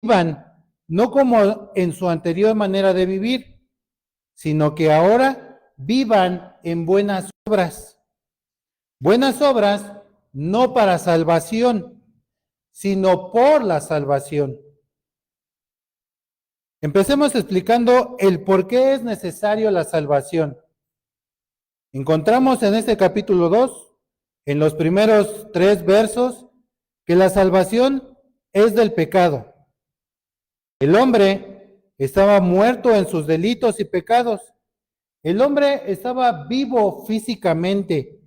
Vivan no como en su anterior manera de vivir, sino que ahora vivan en buenas obras. Buenas obras no para salvación, sino por la salvación. Empecemos explicando el por qué es necesario la salvación. Encontramos en este capítulo 2, en los primeros 3 versos, que la salvación es del pecado. El hombre estaba muerto en sus delitos y pecados. El hombre estaba vivo físicamente,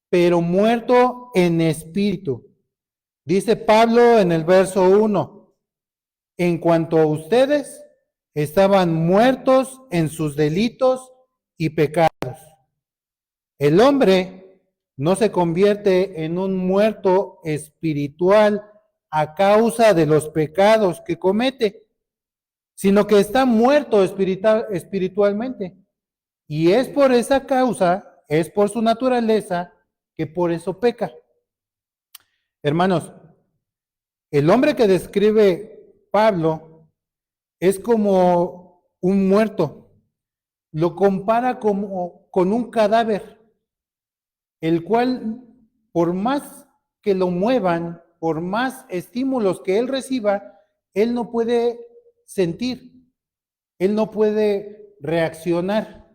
pero muerto en espíritu. Dice Pablo en el verso 1, en cuanto a ustedes, estaban muertos en sus delitos y pecados. El hombre no se convierte en un muerto espiritual a causa de los pecados que comete, sino que está muerto espiritualmente. Y es por esa causa, es por su naturaleza, que por eso peca. Hermanos, el hombre que describe Pablo es como un muerto. Lo compara como con un cadáver, el cual, por más que lo muevan, por más estímulos que él reciba, él no puede sentir, él no puede reaccionar,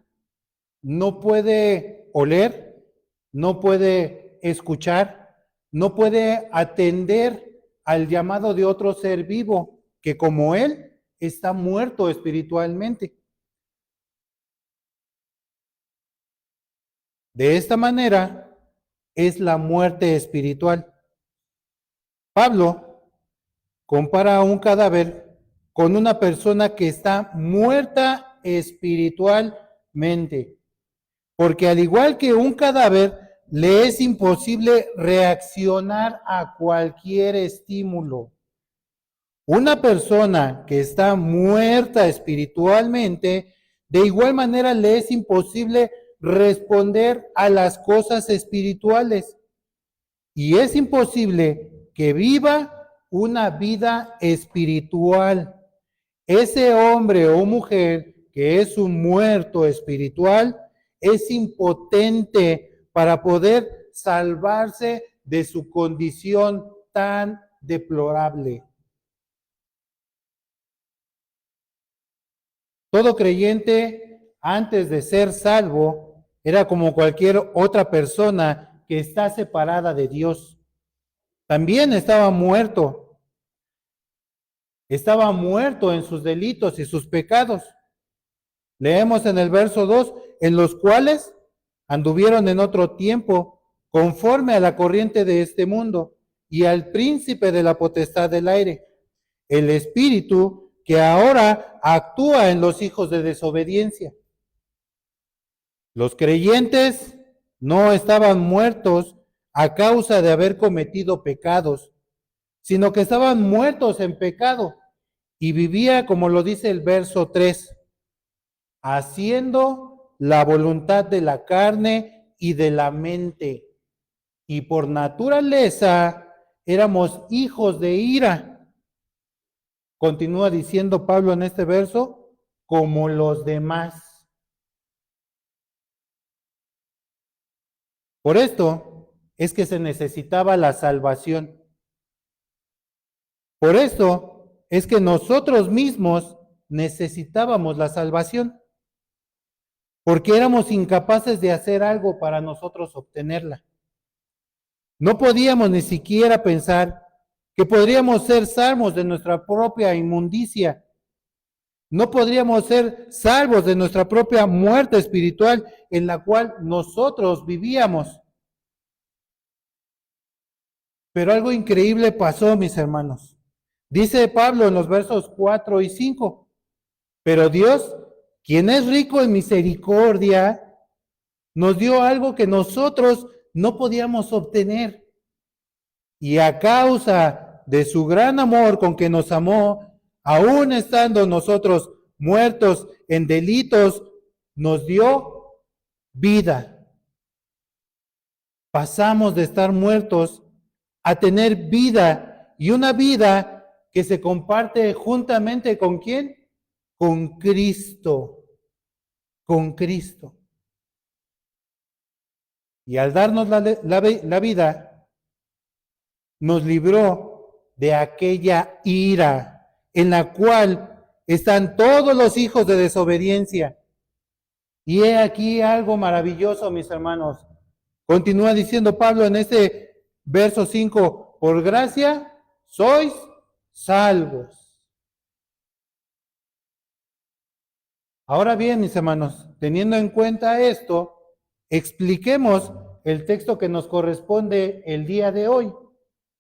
no puede oler, no puede escuchar, no puede atender al llamado de otro ser vivo que como él está muerto espiritualmente. De esta manera es la muerte espiritual. Pablo compara a un cadáver con una persona que está muerta espiritualmente, porque al igual que un cadáver, le es imposible reaccionar a cualquier estímulo. Una persona que está muerta espiritualmente, de igual manera le es imposible responder a las cosas espirituales. Y es imposible que viva una vida espiritual. Ese hombre o mujer que es un muerto espiritual es impotente para poder salvarse de su condición tan deplorable. Todo creyente, antes de ser salvo, era como cualquier otra persona que está separada de Dios. También estaba muerto en sus delitos y sus pecados. Leemos en el verso 2, en los cuales anduvieron en otro tiempo, conforme a la corriente de este mundo, y al príncipe de la potestad del aire, el espíritu que ahora actúa en los hijos de desobediencia. Los creyentes no estaban muertos a causa de haber cometido pecados, sino que estaban muertos en pecado, y vivía, como lo dice el verso 3, haciendo la voluntad de la carne y de la mente. Y por naturaleza éramos hijos de ira. Continúa diciendo Pablo en este verso, como los demás. Por esto es que se necesitaba la salvación. Por esto es que nosotros mismos necesitábamos la salvación, porque éramos incapaces de hacer algo para nosotros obtenerla. No podíamos ni siquiera pensar que podríamos ser salvos de nuestra propia inmundicia. No podríamos ser salvos de nuestra propia muerte espiritual en la cual nosotros vivíamos. Pero algo increíble pasó, mis hermanos. Dice Pablo en los versos 4 y 5, pero Dios, quien es rico en misericordia, nos dio algo que nosotros no podíamos obtener. Y a causa de su gran amor con que nos amó, aún estando nosotros muertos en delitos, nos dio vida. Pasamos de estar muertos a tener vida, y una vida que se comparte juntamente ¿con quién? Con Cristo, con Cristo. Y al darnos la vida, nos libró de aquella ira en la cual están todos los hijos de desobediencia. Y he aquí algo maravilloso, mis hermanos. Continúa diciendo Pablo en este verso 5, por gracia sois salvos. Ahora bien, mis hermanos, teniendo en cuenta esto, expliquemos el texto que nos corresponde el día de hoy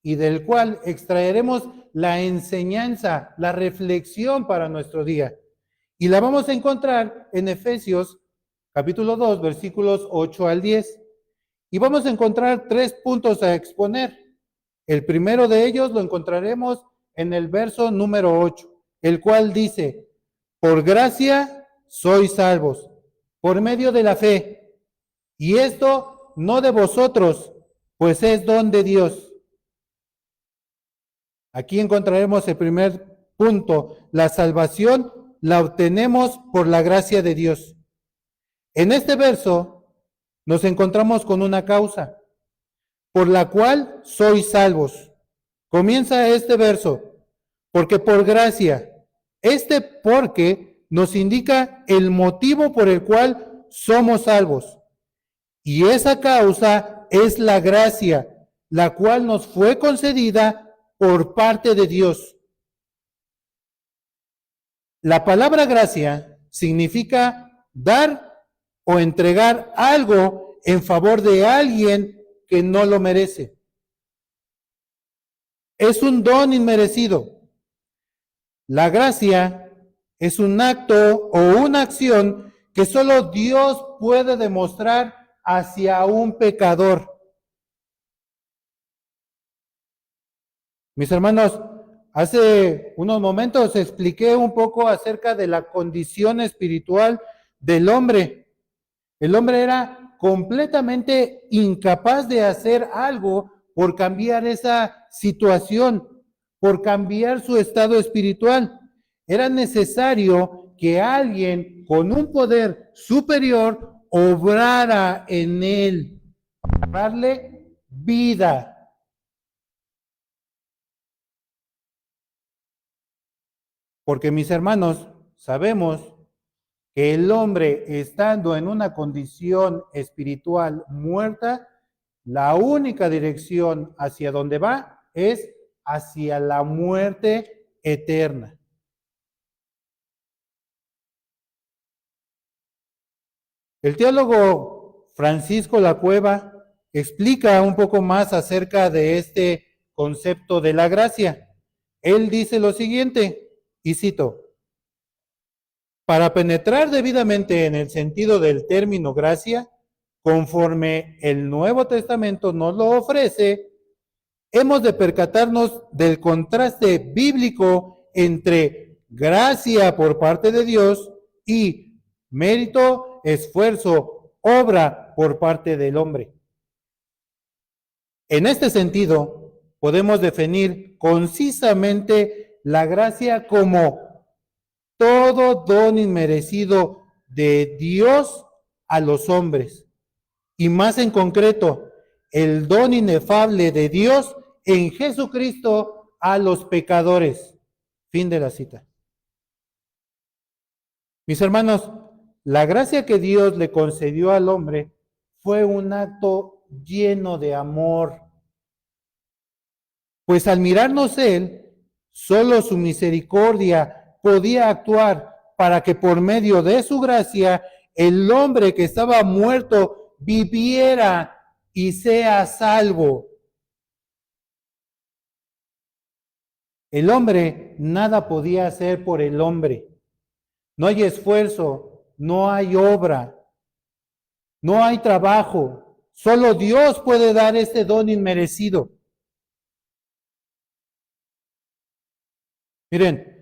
y del cual extraeremos la enseñanza, la reflexión para nuestro día. Y la vamos a encontrar en Efesios capítulo 2, versículos 8 al 10. Y vamos a encontrar 3 puntos a exponer. El primero de ellos lo encontraremos en el verso número 8, el cual dice, por gracia sois salvos, por medio de la fe. Y esto no de vosotros, pues es don de Dios. Aquí encontraremos el primer punto. La salvación la obtenemos por la gracia de Dios. En este verso nos encontramos con una causa, por la cual sois salvos. Comienza este verso, porque por gracia. Este porque nos indica el motivo por el cual somos salvos. Y esa causa es la gracia, la cual nos fue concedida por parte de Dios. La palabra gracia significa dar o entregar algo en favor de alguien que no lo merece. Es un don inmerecido. La gracia es un acto o una acción que solo Dios puede demostrar hacia un pecador. Mis hermanos, hace unos momentos expliqué un poco acerca de la condición espiritual del hombre. El hombre era completamente incapaz de hacer algo por cambiar esa situación, por cambiar su estado espiritual. Era necesario que alguien con un poder superior obrara en él, para darle vida. Porque mis hermanos, sabemos que el hombre estando en una condición espiritual muerta, la única dirección hacia donde va es hacia la muerte eterna. El teólogo Francisco Lacueva explica un poco más acerca de este concepto de la gracia. Él dice lo siguiente, y cito, para penetrar debidamente en el sentido del término gracia, conforme el Nuevo Testamento nos lo ofrece, hemos de percatarnos del contraste bíblico entre gracia por parte de Dios y mérito, esfuerzo, obra por parte del hombre. En este sentido, podemos definir concisamente la gracia como todo don inmerecido de Dios a los hombres, y más en concreto, el don inefable de Dios en Jesucristo a los pecadores. Fin de la cita. Mis hermanos, la gracia que Dios le concedió al hombre fue un acto lleno de amor, pues al mirarnos Él, solo su misericordia podía actuar para que por medio de su gracia el hombre que estaba muerto viviera y sea salvo. El hombre nada podía hacer por el hombre. No hay esfuerzo, no hay obra, no hay trabajo. Solo Dios puede dar este don inmerecido. Miren,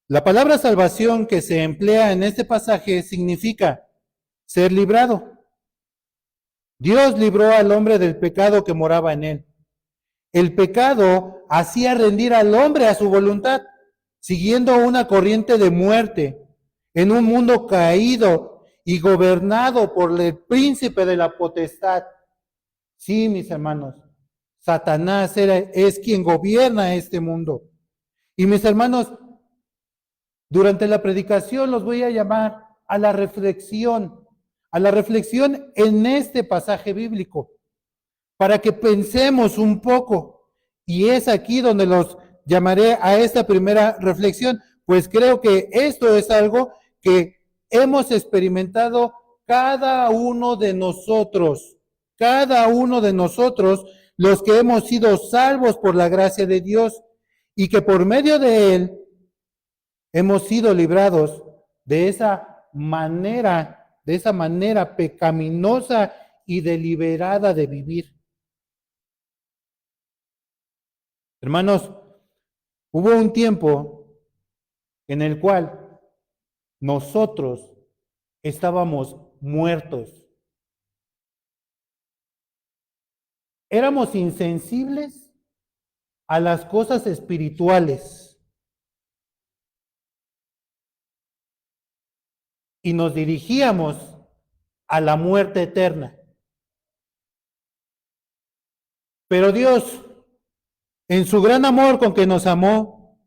la palabra salvación que se emplea en este pasaje significa ser librado, Dios libró al hombre del pecado que moraba en él. El pecado hacía rendir al hombre a su voluntad, siguiendo una corriente de muerte en un mundo caído y gobernado por el príncipe de la potestad. Sí, mis hermanos, Satanás es quien gobierna este mundo. Y mis hermanos, durante la predicación los voy a llamar a la reflexión en este pasaje bíblico, para que pensemos un poco. Y es aquí donde los llamaré a esta primera reflexión, pues creo que esto es algo que hemos experimentado cada uno de nosotros, los que hemos sido salvos por la gracia de Dios y que por medio de él hemos sido librados de esa manera pecaminosa y deliberada de vivir. Hermanos, hubo un tiempo en el cual nosotros estábamos muertos. Éramos insensibles a las cosas espirituales y nos dirigíamos a la muerte eterna. Pero Dios, en su gran amor con que nos amó,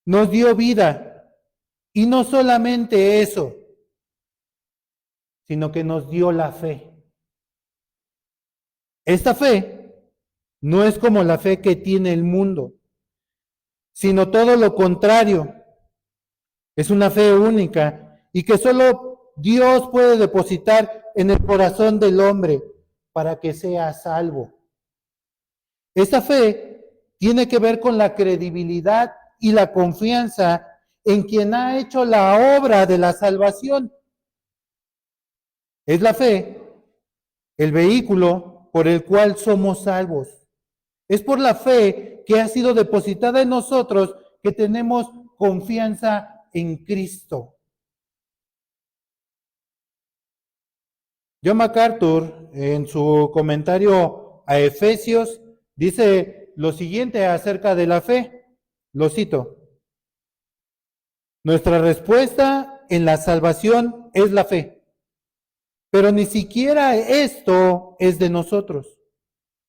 nos dio vida. Y no solamente eso, sino que nos dio la fe. Esta fe no es como la fe que tiene el mundo, sino todo lo contrario. Es una fe única y que solo Dios puede depositar en el corazón del hombre para que sea salvo. Esta fe tiene que ver con la credibilidad y la confianza en quien ha hecho la obra de la salvación. Es la fe el vehículo por el cual somos salvos. Es por la fe que ha sido depositada en nosotros que tenemos confianza en Cristo. John MacArthur, en su comentario a Efesios, dice lo siguiente acerca de la fe. Lo cito. Nuestra respuesta en la salvación es la fe. Pero ni siquiera esto es de nosotros,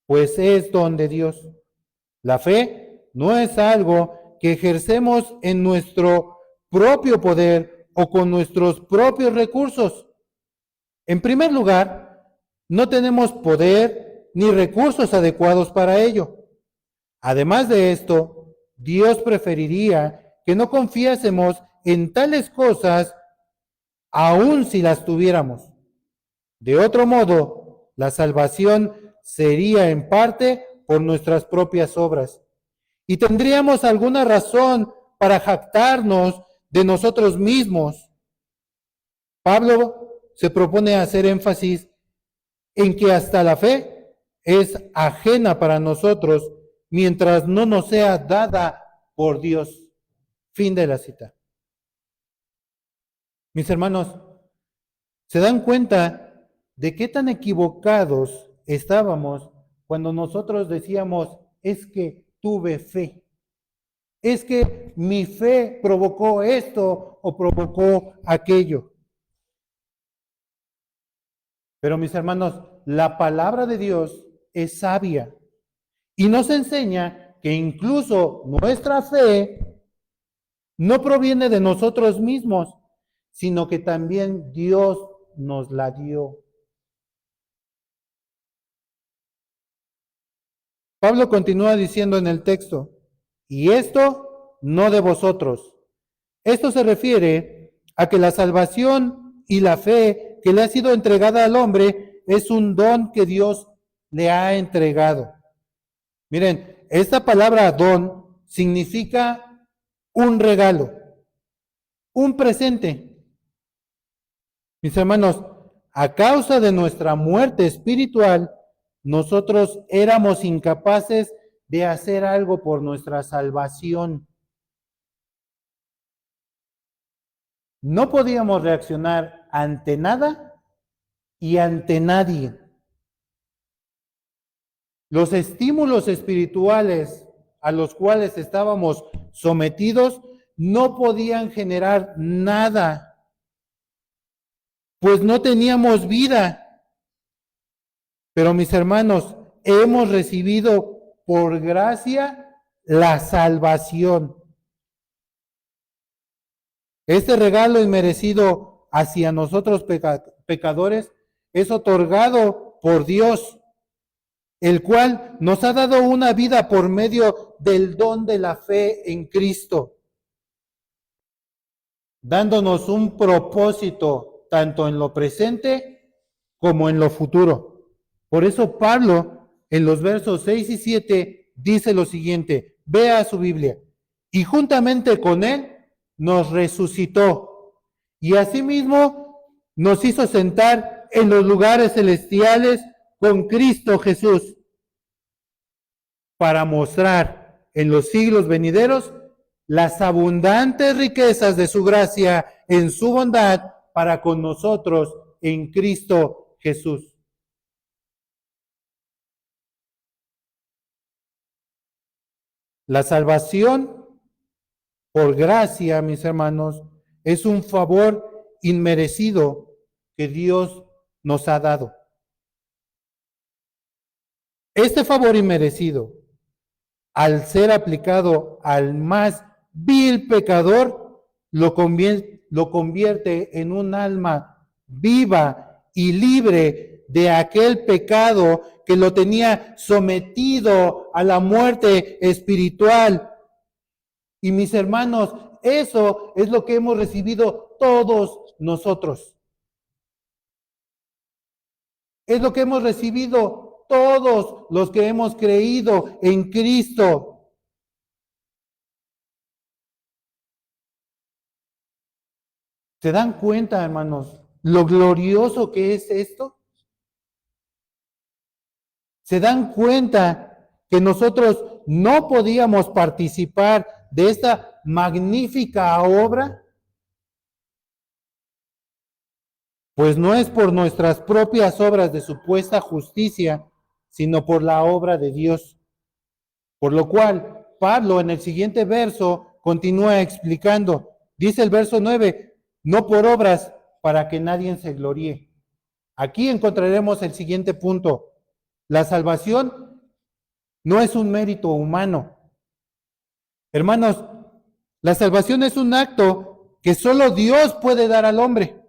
pues es don de Dios. La fe no es algo que ejercemos en nuestro propio poder o con nuestros propios recursos. En primer lugar, no tenemos poder ni recursos adecuados para ello. Además de esto, Dios preferiría que no confiásemos en tales cosas, aun si las tuviéramos. De otro modo, la salvación sería en parte por nuestras propias obras. Y tendríamos alguna razón para jactarnos de nosotros mismos. Pablo se propone hacer énfasis en que hasta la fe es ajena para nosotros mientras no nos sea dada por Dios. Fin de la cita. Mis hermanos, ¿se dan cuenta de qué tan equivocados estábamos cuando nosotros decíamos, es que tuve fe? Es que mi fe provocó esto o provocó aquello. Pero mis hermanos, la palabra de Dios es sabia y nos enseña que incluso nuestra fe no proviene de nosotros mismos, sino que también Dios nos la dio. Pablo continúa diciendo en el texto, y esto no de vosotros. Esto se refiere a que la salvación y la fe que le ha sido entregada al hombre es un don que Dios le ha entregado. Miren, esta palabra don significa un regalo, un presente. Mis hermanos, a causa de nuestra muerte espiritual, nosotros éramos incapaces de hacer algo por nuestra salvación. No podíamos reaccionar ante nada y ante nadie. Los estímulos espirituales a los cuales estábamos sometidos no podían generar nada, pues no teníamos vida. Pero mis hermanos, hemos recibido por gracia la salvación. Este regalo inmerecido hacia nosotros pecadores es otorgado por Dios, el cual nos ha dado una vida por medio del don de la fe en Cristo, dándonos un propósito tanto en lo presente como en lo futuro. Por eso Pablo, en los versos 6 y 7, dice lo siguiente, vea su Biblia, y juntamente con él nos resucitó, y asimismo nos hizo sentar en los lugares celestiales con Cristo Jesús, para mostrar en los siglos venideros las abundantes riquezas de su gracia en su bondad para con nosotros en Cristo Jesús. La salvación por gracia, mis hermanos, es un favor inmerecido que Dios nos ha dado. Este favor inmerecido, al ser aplicado al más vil pecador, lo convierte en un alma viva y libre de aquel pecado que lo tenía sometido a la muerte espiritual. Y mis hermanos, eso es lo que hemos recibido todos nosotros. Es lo que hemos recibido todos los que hemos creído en Cristo. ¿Se dan cuenta, hermanos, lo glorioso que es esto? ¿Se dan cuenta que nosotros no podíamos participar de esta magnífica obra? Pues no es por nuestras propias obras de supuesta justicia, sino por la obra de Dios. Por lo cual, Pablo en el siguiente verso continúa explicando. Dice el verso 9, no por obras para que nadie se gloríe. Aquí encontraremos el siguiente punto. La salvación no es un mérito humano. Hermanos, la salvación es un acto que solo Dios puede dar al hombre.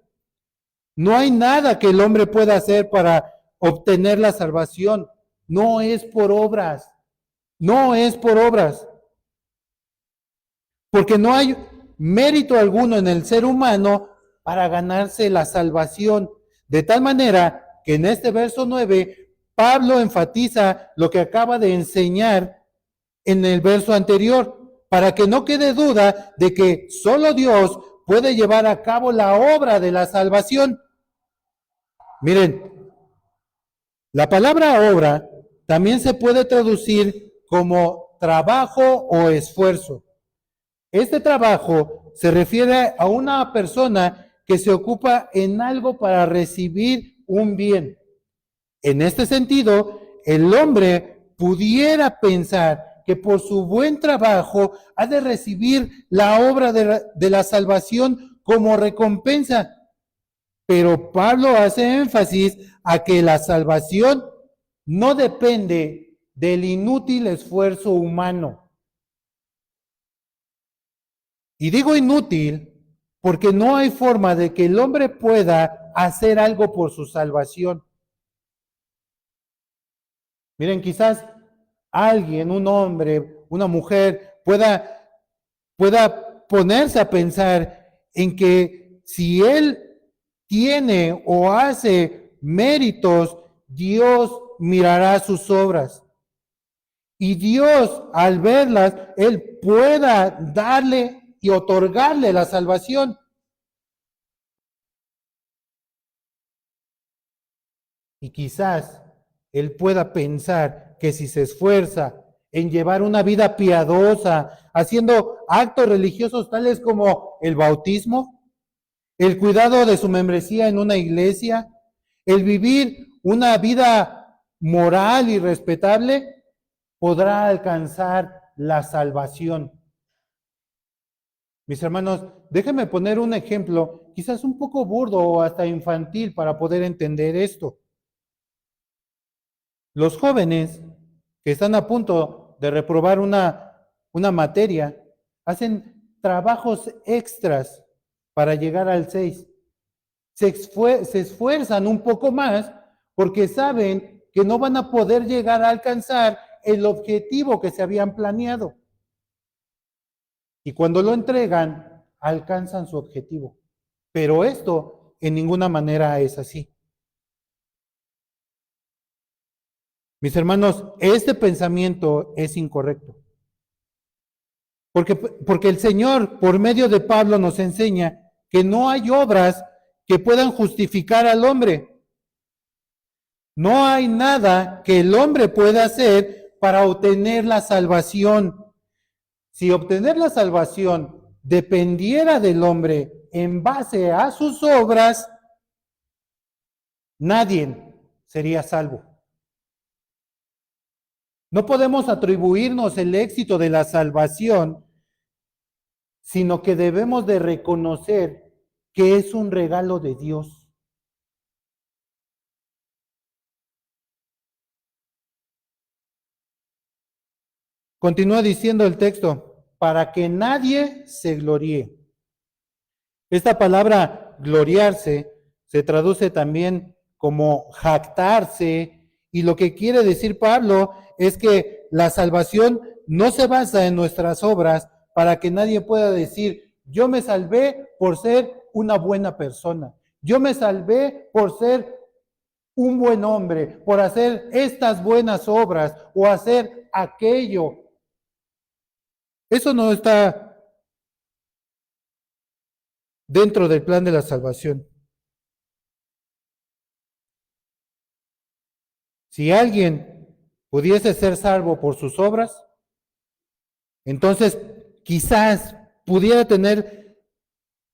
No hay nada que el hombre pueda hacer para obtener la salvación. No es por obras. No es por obras. Porque no hay mérito alguno en el ser humano para ganarse la salvación. De tal manera que en este verso 9, Pablo enfatiza lo que acaba de enseñar en el verso anterior, para que no quede duda de que solo Dios puede llevar a cabo la obra de la salvación. Miren, la palabra obra también se puede traducir como trabajo o esfuerzo. Este trabajo se refiere a una persona que se ocupa en algo para recibir un bien. En este sentido, el hombre pudiera pensar que por su buen trabajo ha de recibir la obra de la salvación como recompensa. Pero Pablo hace énfasis a que la salvación no depende del inútil esfuerzo humano. Y digo inútil porque no hay forma de que el hombre pueda hacer algo por su salvación. Miren, quizás alguien, un hombre, una mujer, pueda ponerse a pensar en que si él tiene o hace méritos, Dios mirará sus obras. Y Dios, al verlas, Él pueda darle y otorgarle la salvación. Y quizás Él pueda pensar que si se esfuerza en llevar una vida piadosa, haciendo actos religiosos tales como el bautismo, el cuidado de su membresía en una iglesia, el vivir una vida moral y respetable, podrá alcanzar la salvación. Mis hermanos, déjenme poner un ejemplo, quizás un poco burdo o hasta infantil para poder entender esto. Los jóvenes que están a punto de reprobar una materia hacen trabajos extras para llegar al 6. Se esfuerzan un poco más porque saben que no van a poder llegar a alcanzar el objetivo que se habían planeado. Y cuando lo entregan, alcanzan su objetivo. Pero esto en ninguna manera es así. Mis hermanos, este pensamiento es incorrecto. Porque el Señor, por medio de Pablo, nos enseña que no hay obras que puedan justificar al hombre. No hay nada que el hombre pueda hacer para obtener la salvación. Si obtener la salvación dependiera del hombre en base a sus obras, nadie sería salvo. No podemos atribuirnos el éxito de la salvación, sino que debemos de reconocer que es un regalo de Dios. Continúa diciendo el texto, para que nadie se gloríe. Esta palabra gloriarse se traduce también como jactarse, y lo que quiere decir Pablo es que la salvación no se basa en nuestras obras para que nadie pueda decir, yo me salvé por ser una buena persona, yo me salvé por ser un buen hombre, por hacer estas buenas obras o hacer aquello. Eso no está dentro del plan de la salvación. Si alguien pudiese ser salvo por sus obras, entonces quizás pudiera tener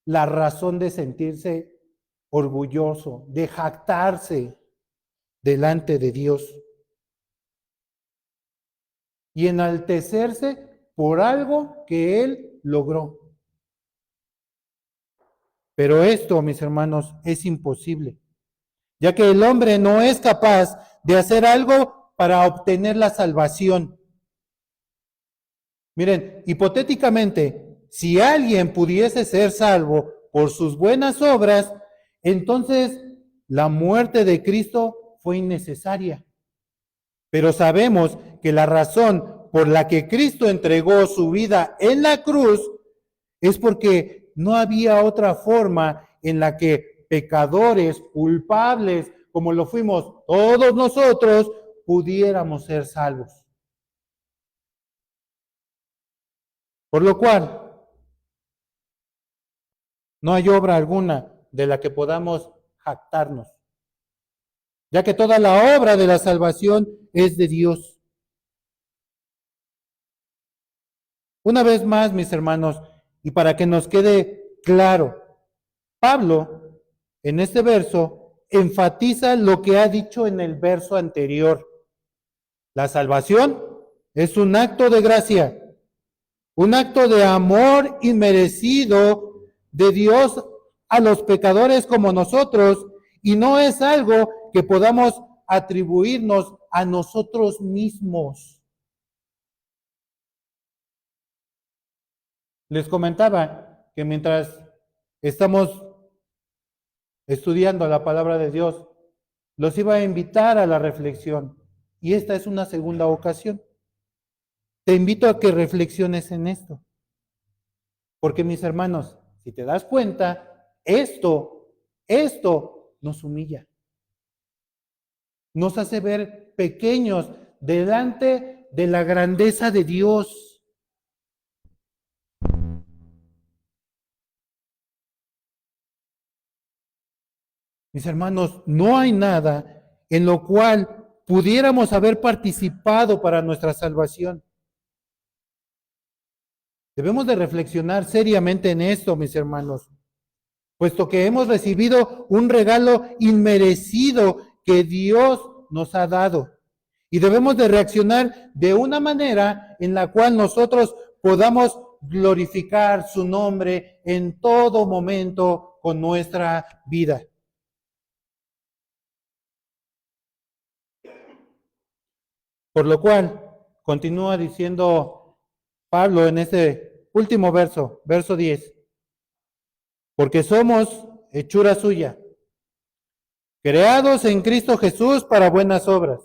la razón de sentirse orgulloso, de jactarse delante de Dios y enaltecerse por algo que él logró. Pero esto, mis hermanos, es imposible, ya que el hombre no es capaz de hacer algo para obtener la salvación. Miren, hipotéticamente, si alguien pudiese ser salvo por sus buenas obras, entonces la muerte de Cristo fue innecesaria. Pero sabemos que la razón por la que Cristo entregó su vida en la cruz es porque no había otra forma en la que pecadores, culpables, como lo fuimos todos nosotros, pudiéramos ser salvos. Por lo cual, no hay obra alguna de la que podamos jactarnos, ya que toda la obra de la salvación es de Dios. Una vez más, mis hermanos, y para que nos quede claro, Pablo, en este verso, enfatiza lo que ha dicho en el verso anterior. La salvación es un acto de gracia, un acto de amor inmerecido de Dios a los pecadores como nosotros, y no es algo que podamos atribuirnos a nosotros mismos. Les comentaba que mientras estamos estudiando la palabra de Dios, los iba a invitar a la reflexión, y esta es una segunda ocasión. Te invito a que reflexiones en esto, porque mis hermanos, si te das cuenta, esto nos humilla, nos hace ver pequeños delante de la grandeza de Dios. Mis hermanos, no hay nada en lo cual pudiéramos haber participado para nuestra salvación. Debemos de reflexionar seriamente en esto, mis hermanos, puesto que hemos recibido un regalo inmerecido que Dios nos ha dado. Y debemos de reaccionar de una manera en la cual nosotros podamos glorificar su nombre en todo momento con nuestra vida. Por lo cual, continúa diciendo Pablo en ese último verso, verso 10, porque somos hechura suya, creados en Cristo Jesús para buenas obras,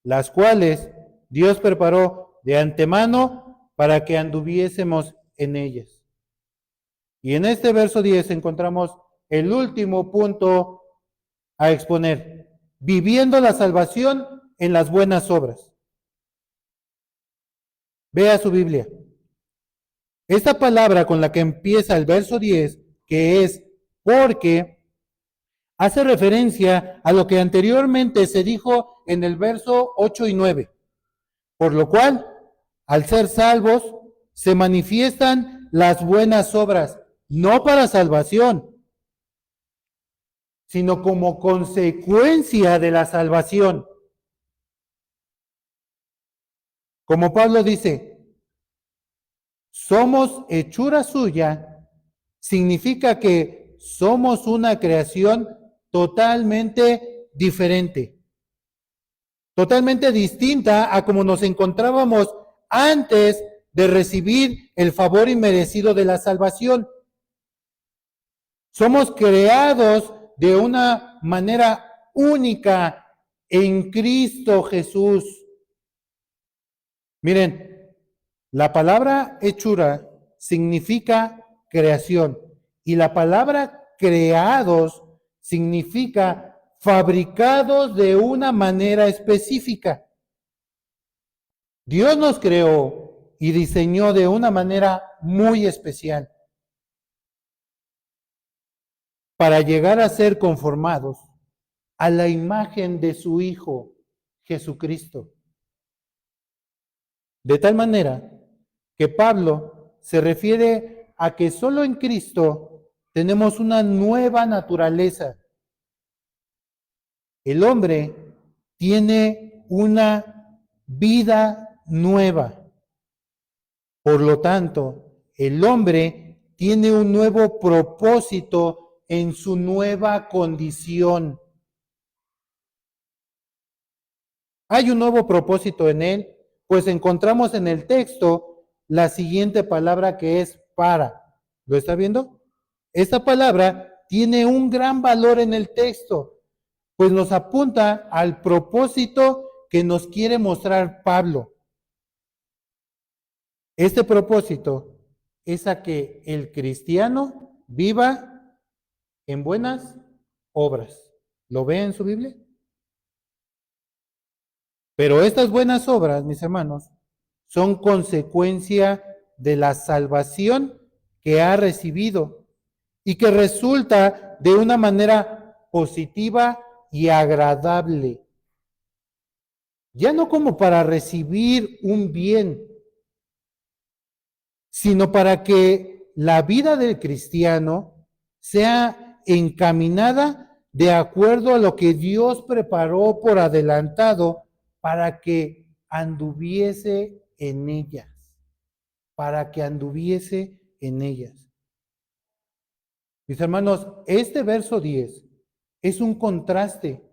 las cuales Dios preparó de antemano para que anduviésemos en ellas. Y en este verso 10 encontramos el último punto a exponer, viviendo la salvación en las buenas obras. Vea su Biblia. Esta palabra con la que empieza el verso 10, que es porque, hace referencia a lo que anteriormente se dijo en el verso 8 y 9. Por lo cual, al ser salvos, se manifiestan las buenas obras, no para salvación, sino como consecuencia de la salvación. Como Pablo dice, somos hechura suya, significa que somos una creación totalmente diferente, totalmente distinta a como nos encontrábamos antes de recibir el favor inmerecido de la salvación. Somos creados de una manera única en Cristo Jesús. Miren, la palabra hechura significa creación y la palabra creados significa fabricados de una manera específica. Dios nos creó y diseñó de una manera muy especial para llegar a ser conformados a la imagen de su Hijo Jesucristo. De tal manera que Pablo se refiere a que solo en Cristo tenemos una nueva naturaleza. El hombre tiene una vida nueva. Por lo tanto, el hombre tiene un nuevo propósito en su nueva condición. Hay un nuevo propósito en él, pues encontramos en el texto la siguiente palabra que es para. ¿Lo está viendo? Esta palabra tiene un gran valor en el texto, pues nos apunta al propósito que nos quiere mostrar Pablo. Este propósito es a que el cristiano viva en buenas obras. ¿Lo ve en su Biblia? Pero estas buenas obras, mis hermanos, son consecuencia de la salvación que ha recibido y que resulta de una manera positiva y agradable. Ya no como para recibir un bien, sino para que la vida del cristiano sea encaminada de acuerdo a lo que Dios preparó por adelantado para que anduviese en ellas, para que anduviese en ellas. Mis hermanos, este verso 10 es un contraste,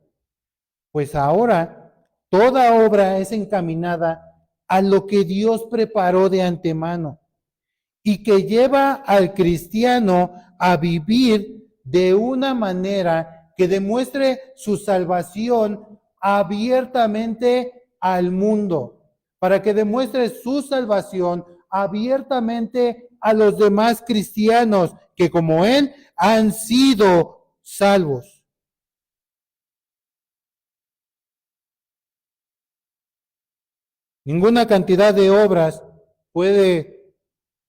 pues ahora toda obra es encaminada a lo que Dios preparó de antemano y que lleva al cristiano a vivir de una manera que demuestre su salvación abiertamente al mundo, para que demuestre su salvación abiertamente a los demás cristianos que como él han sido salvos. Ninguna cantidad de obras puede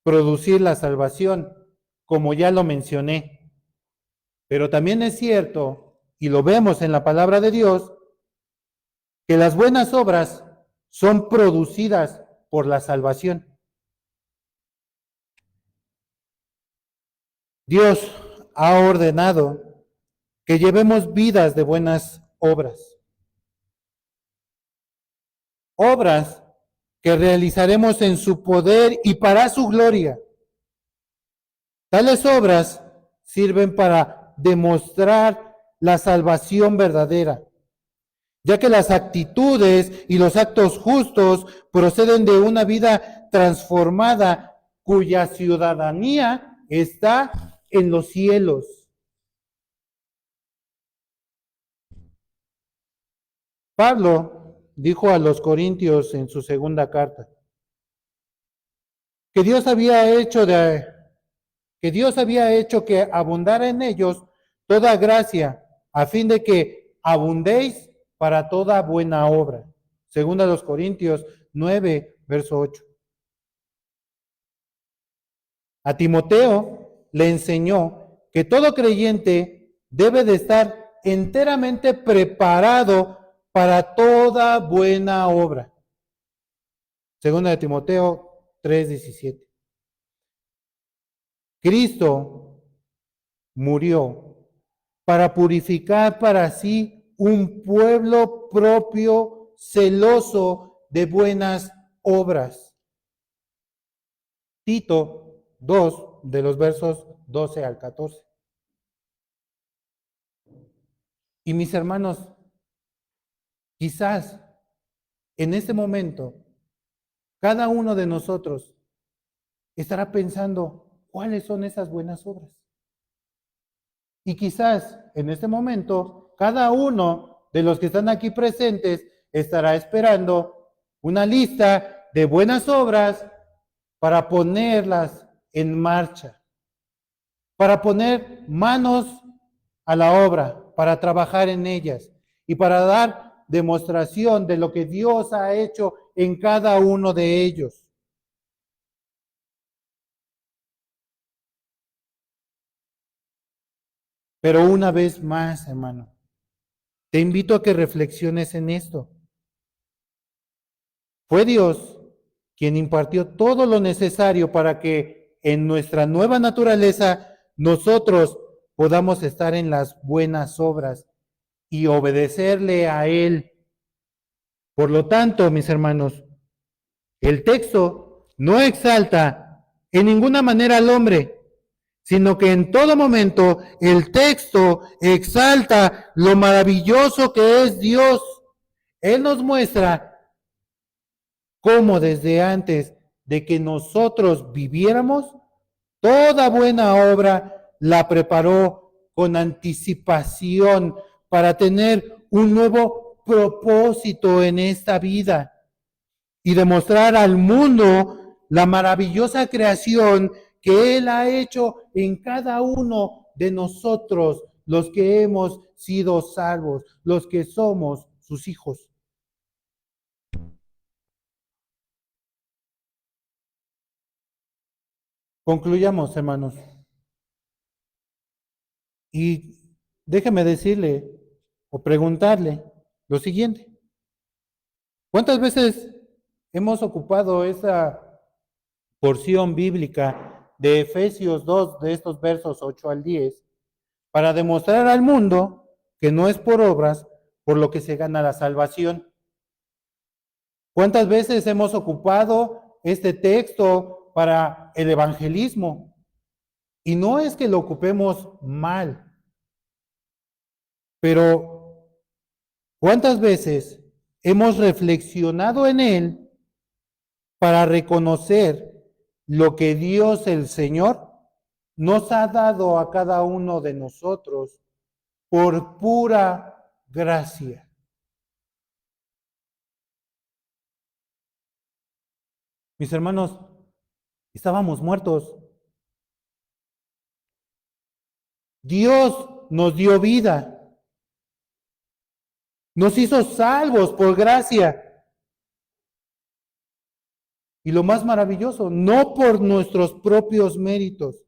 producir la salvación, como ya lo mencioné. Pero también es cierto, y lo vemos en la palabra de Dios, que las buenas obras son producidas por la salvación. Dios ha ordenado que llevemos vidas de buenas obras. obras que realizaremos en su poder y para su gloria. Tales obras sirven para demostrar la salvación verdadera, ya que las actitudes y los actos justos proceden de una vida transformada cuya ciudadanía está en los cielos. Pablo dijo a los Corintios en su segunda carta que Dios había hecho que abundara en ellos toda gracia, a fin de que abundéis para toda buena obra. Segunda a los Corintios 9, verso 8. A Timoteo le enseñó que todo creyente debe de estar enteramente preparado para toda buena obra. Segunda de Timoteo 3:17. Cristo murió para purificar para sí un pueblo propio, celoso de buenas obras. Tito 2, de los versos 12 al 14. Y mis hermanos, quizás en este momento, cada uno de nosotros estará pensando, ¿cuáles son esas buenas obras? Y quizás en este momento, cada uno de los que están aquí presentes estará esperando una lista de buenas obras para ponerlas en marcha, para poner manos a la obra, para trabajar en ellas y para dar demostración de lo que Dios ha hecho en cada uno de ellos. Pero una vez más, hermano, te invito a que reflexiones en esto. Fue Dios quien impartió todo lo necesario para que en nuestra nueva naturaleza nosotros podamos estar en las buenas obras y obedecerle a Él. Por lo tanto, mis hermanos, el texto no exalta en ninguna manera al hombre, sino que en todo momento el texto exalta lo maravilloso que es Dios. Él nos muestra cómo desde antes de que nosotros viviéramos, toda buena obra la preparó con anticipación para tener un nuevo propósito en esta vida y demostrar al mundo la maravillosa creación que Él ha hecho en cada uno de nosotros, los que hemos sido salvos, los que somos sus hijos. Concluyamos, hermanos. Y déjeme decirle o preguntarle lo siguiente. ¿Cuántas veces hemos ocupado esa porción bíblica de Efesios 2, de estos versos 8 al 10, para demostrar al mundo que no es por obras por lo que se gana la salvación? ¿Cuántas veces hemos ocupado este texto para el evangelismo? Y no es que lo ocupemos mal, pero ¿cuántas veces hemos reflexionado en él para reconocer lo que Dios el Señor nos ha dado a cada uno de nosotros por pura gracia? Mis hermanos, estábamos muertos. Dios nos dio vida. Nos hizo salvos por gracia. Y lo más maravilloso, no por nuestros propios méritos,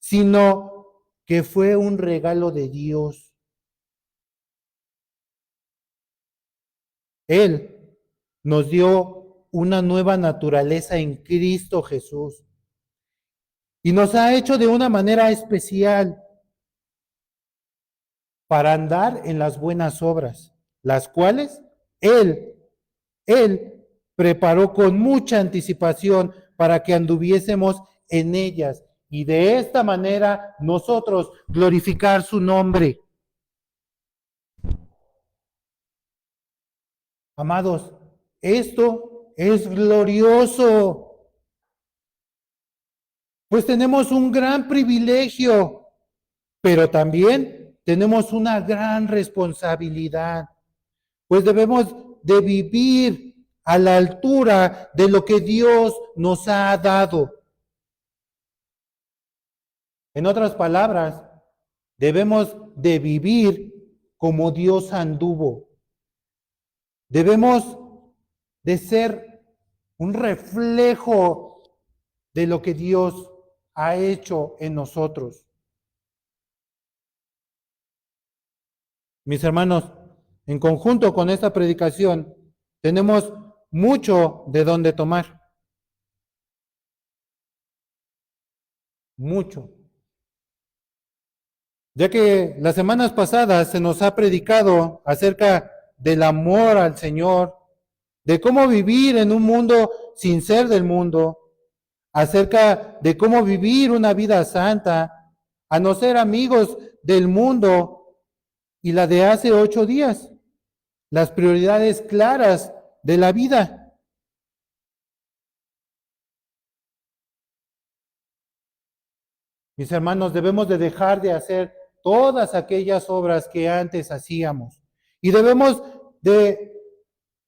sino que fue un regalo de Dios. Él nos dio una nueva naturaleza en Cristo Jesús. Y nos ha hecho de una manera especial para andar en las buenas obras, las cuales Él preparó con mucha anticipación para que anduviésemos en ellas y de esta manera nosotros glorificar su nombre. Amados, esto es glorioso, pues tenemos un gran privilegio, pero también tenemos una gran responsabilidad, pues debemos de vivir a la altura de lo que Dios nos ha dado. En otras palabras, debemos de vivir como Dios anduvo. Debemos de ser un reflejo de lo que Dios ha hecho en nosotros. Mis hermanos, en conjunto con esta predicación, tenemos mucho de dónde tomar. Mucho. Ya que las semanas pasadas se nos ha predicado acerca del amor al Señor, de cómo vivir en un mundo sin ser del mundo, acerca de cómo vivir una vida santa, a no ser amigos del mundo, y la de hace 8 días, las prioridades claras de la vida. Mis hermanos, debemos de dejar de hacer todas aquellas obras que antes hacíamos y debemos de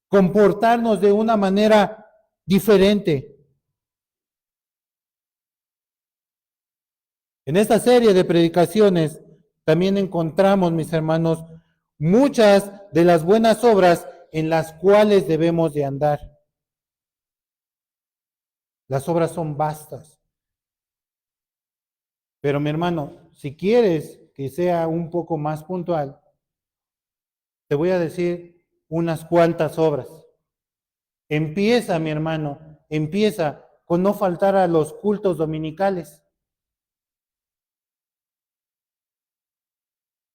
comportarnos de una manera diferente. En esta serie de predicaciones también encontramos, mis hermanos, muchas de las buenas obras en las cuales debemos de andar. Las obras son vastas. Pero mi hermano, si quieres que sea un poco más puntual, te voy a decir unas cuantas obras. Empieza, mi hermano, empieza con no faltar a los cultos dominicales.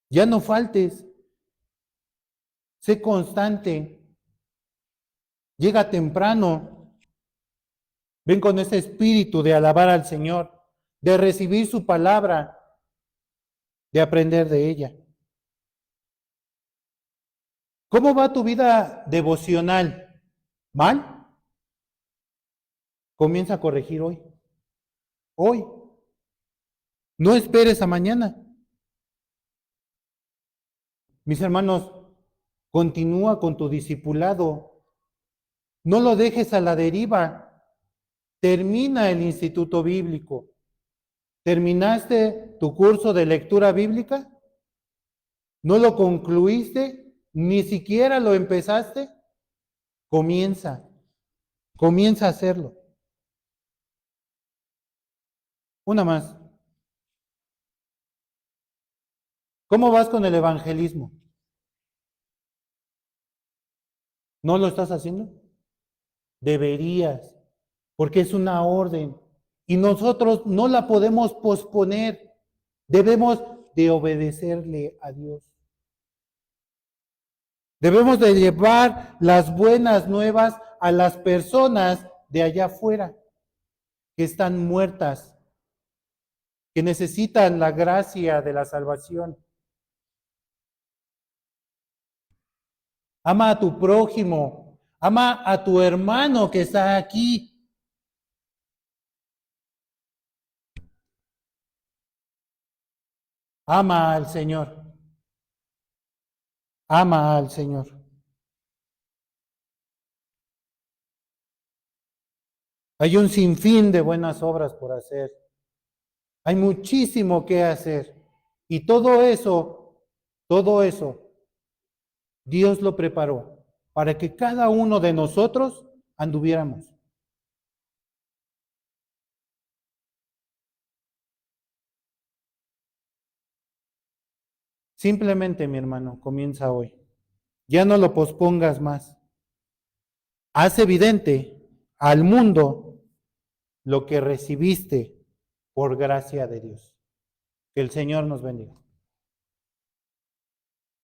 Ya no faltes. Sé constante. Llega temprano. Ven con ese espíritu de alabar al Señor, de recibir su palabra, de aprender de ella. ¿Cómo va tu vida devocional? ¿Mal? Comienza a corregir hoy. Hoy. No esperes a mañana. Mis hermanos, continúa con tu discipulado. No lo dejes a la deriva. Termina el instituto bíblico. ¿Terminaste tu curso de lectura bíblica? ¿No lo concluiste? ¿Ni siquiera lo empezaste? Comienza a hacerlo. Una más. ¿Cómo vas con el evangelismo? ¿No lo estás haciendo? Deberías, porque es una orden y nosotros no la podemos posponer. Debemos de obedecerle a Dios. Debemos de llevar las buenas nuevas a las personas de allá afuera que están muertas, que necesitan la gracia de la salvación. Ama a tu prójimo, ama a tu hermano que está aquí. Ama al Señor. Ama al Señor. Hay un sinfín de buenas obras por hacer. Hay muchísimo que hacer. Y todo eso, Dios lo preparó para que cada uno de nosotros anduviéramos. Simplemente, mi hermano, comienza hoy. Ya no lo pospongas más. Haz evidente al mundo lo que recibiste por gracia de Dios. Que el Señor nos bendiga.